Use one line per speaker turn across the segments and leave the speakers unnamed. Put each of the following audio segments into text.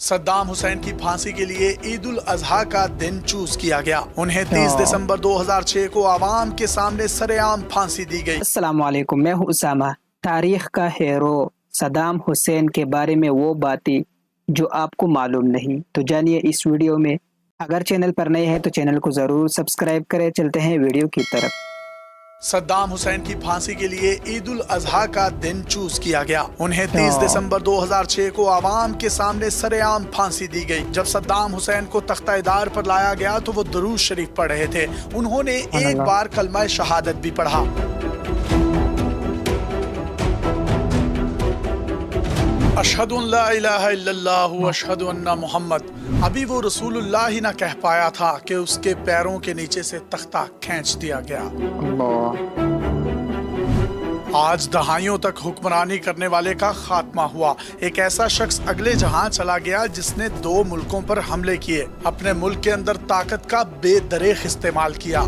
Saddam Hussein کی پھانسی کے لیے عید الاضحیٰ کا دن چوز کیا گیا۔ انہیں 30 دسمبر 2006 کو عوام کے سامنے سر عام پھانسی دی گئی۔
السلام علیکم، میں ہوں اسامہ۔ تاریخ کا ہیرو صدام حسین کے بارے میں وہ باتیں جو آپ کو معلوم نہیں، تو جانیے اس ویڈیو میں۔ اگر چینل پر نئے ہیں تو چینل کو ضرور سبسکرائب کریں۔ چلتے ہیں ویڈیو کی طرف۔
صدام حسین کی پھانسی کے لیے عید الاضحیٰ کا دن چوز کیا گیا۔ انہیں 30 دسمبر 2006 کو عوام کے سامنے سر عام پھانسی دی گئی۔ جب صدام حسین کو تختہ دار پر لایا گیا تو وہ درود شریف پڑھ رہے تھے۔ انہوں نے ایک بار کلمہ شہادت بھی پڑھا۔ اشہد ان لا الہ الا اللہ و اشہد ان محمد۔ ابھی وہ رسول اللہ ہی نہ کہہ پایا تھا کہ اس کے پیروں کے نیچے سے تختہ کھینچ دیا گیا۔ آج دہائیوں تک حکمرانی کرنے والے کا خاتمہ ہوا۔ ایک ایسا شخص اگلے جہاں چلا گیا جس نے 2 ملکوں پر حملے کیے، اپنے ملک کے اندر طاقت کا بے دریغ استعمال کیا،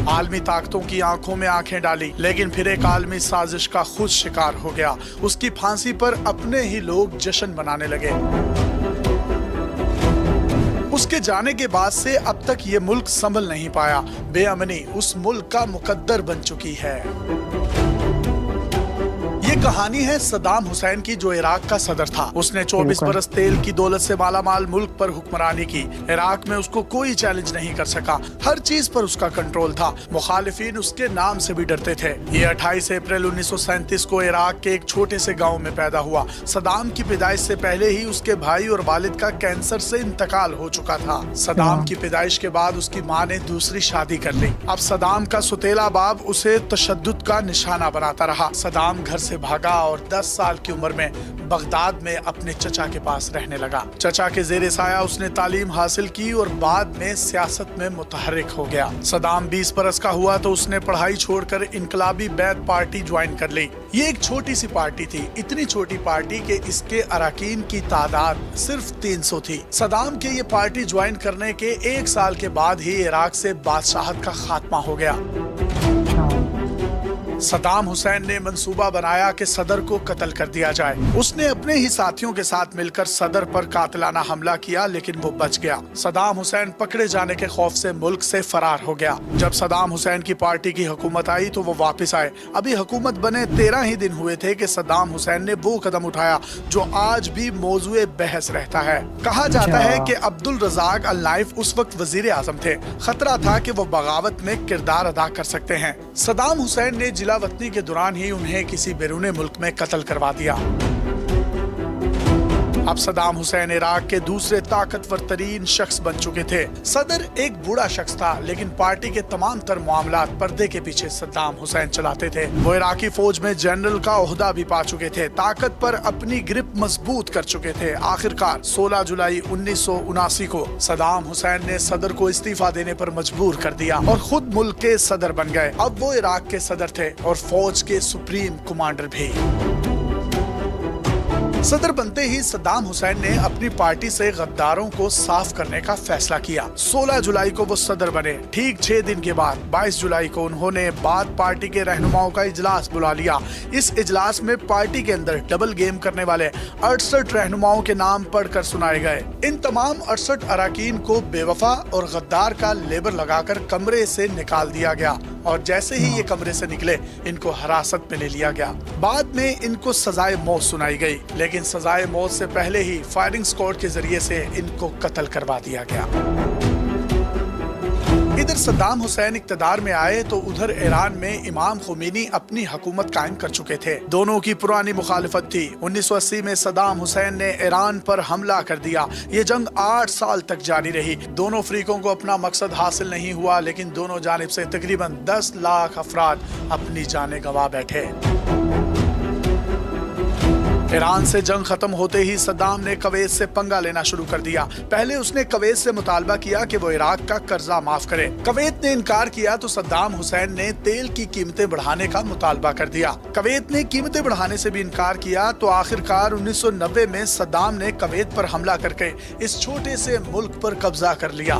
عالمی طاقتوں کی آنکھوں میں آنکھیں ڈالی، لیکن پھر ایک عالمی سازش کا خود شکار ہو گیا۔ اس کی پھانسی پر اپنے ہی لوگ جشن منانے لگے۔ اس کے جانے کے بعد سے اب تک یہ ملک سنبھل نہیں پایا۔ بے امنی اس ملک کا مقدر بن چکی ہے۔ یہ کہانی ہے صدام حسین کی، جو عراق کا صدر تھا۔ اس نے 24 برس تیل کی دولت سے مالا مال ملک پر حکمرانی کی۔ عراق میں اس کو کوئی چیلنج نہیں کر سکا، ہر چیز پر اس کا کنٹرول تھا۔ مخالفین اس کے نام سے بھی ڈرتے تھے۔ یہ 28 اپریل 1937 کو عراق کے ایک چھوٹے سے گاؤں میں پیدا ہوا۔ صدام کی پیدائش سے پہلے ہی اس کے بھائی اور والد کا کینسر سے انتقال ہو چکا تھا۔ صدام کی پیدائش کے بعد اس کی ماں نے دوسری شادی کر لی۔ اب صدام کا سوتیلا باپ اسے تشدد کا نشانہ بناتا رہا۔ صدام گھر سے بھاگا اور 10 سال کی عمر میں بغداد میں اپنے چچا کے پاس رہنے لگا۔ چچا کے زیر سایہ اس نے تعلیم حاصل کی اور بعد میں سیاست میں متحرک ہو گیا۔ صدام 20 برس کا ہوا تو اس نے پڑھائی چھوڑ کر انقلابی بیعت پارٹی جوائن کر لی۔ یہ ایک چھوٹی سی پارٹی تھی، اتنی چھوٹی پارٹی کہ اس کے اراکین کی تعداد صرف 300 تھی۔ صدام کے یہ پارٹی جوائن کرنے کے 1 سال کے بعد ہی عراق سے بادشاہت کا خاتمہ ہو گیا۔ صدام حسین نے منصوبہ بنایا کہ صدر کو قتل کر دیا جائے۔ اس نے اپنے ہی ساتھیوں کے ساتھ مل کر صدر پر قاتلانہ حملہ کیا، لیکن وہ بچ گیا۔ صدام حسین پکڑے جانے کے خوف سے ملک سے فرار ہو گیا۔ جب صدام حسین کی پارٹی کی حکومت آئی تو وہ واپس آئے۔ ابھی حکومت بنے 13 ہی دن ہوئے تھے کہ صدام حسین نے وہ قدم اٹھایا جو آج بھی موضوع بحث رہتا ہے۔ کہا جاتا ہے کہ عبدالرزاق النائف اس وقت وزیر اعظم تھے۔ خطرہ تھا کہ وہ بغاوت میں کردار ادا کر سکتے ہیں۔ صدام حسین نے جلا وطنی کے دوران ہی انہیں کسی بیرون ملک میں قتل کروا دیا۔ اب صدام حسین عراق کے دوسرے طاقتور ترین شخص بن چکے تھے۔ صدر ایک بوڑھا شخص تھا، لیکن پارٹی کے تمام تر معاملات پردے کے پیچھے صدام حسین چلاتے تھے۔ وہ عراقی فوج میں جنرل کا عہدہ بھی پا چکے تھے، طاقت پر اپنی گرپ مضبوط کر چکے تھے۔ آخرکار 16 جولائی 1979 کو صدام حسین نے صدر کو استعفیٰ دینے پر مجبور کر دیا اور خود ملک کے صدر بن گئے۔ اب وہ عراق کے صدر تھے اور فوج کے سپریم کمانڈر بھی۔ صدر بنتے ہی صدام حسین نے اپنی پارٹی سے غداروں کو صاف کرنے کا فیصلہ کیا۔ 16 جولائی کو وہ صدر بنے۔ ٹھیک 6 دن کے بعد 22 جولائی کو انہوں نے بعد پارٹی کے رہنماؤں کا اجلاس بلا لیا۔ اس اجلاس میں پارٹی کے اندر ڈبل گیم کرنے والے 68 رہنماؤں کے نام پڑھ کر سنائے گئے۔ ان تمام 68 اراکین کو بے وفا اور غدار کا لیبل لگا کر کمرے سے نکال دیا گیا، اور جیسے ہی یہ کمرے سے نکلے ان کو حراست میں لے لیا گیا۔ بعد میں ان کو سزائے موت سنائی گئی، لیکن سزائے موت سے پہلے ہی فائرنگ سکواڈ کے ذریعے سے ان کو قتل کروا دیا گیا۔ ادھر صدام حسین اقتدار میں آئے تو ادھر ایران میں امام خمینی اپنی حکومت قائم کر چکے تھے۔ دونوں کی پرانی مخالفت تھی۔ 1980 میں صدام حسین نے ایران پر حملہ کر دیا۔ یہ جنگ 8 سال تک جاری رہی۔ دونوں فریقوں کو اپنا مقصد حاصل نہیں ہوا، لیکن دونوں جانب سے تقریباً 10 لاکھ افراد اپنی جانیں گنوا بیٹھے۔ ایران سے جنگ ختم ہوتے ہی صدام نے کویت سے پنگا لینا شروع کر دیا۔ پہلے اس نے کویت سے مطالبہ کیا کہ وہ عراق کا قرضہ معاف کرے۔ کویت نے انکار کیا تو صدام حسین نے تیل کی قیمتیں بڑھانے کا مطالبہ کر دیا۔ کویت نے قیمتیں بڑھانے سے بھی انکار کیا تو آخرکار 1990 میں صدام نے کویت پر حملہ کر کے اس چھوٹے سے ملک پر قبضہ کر لیا۔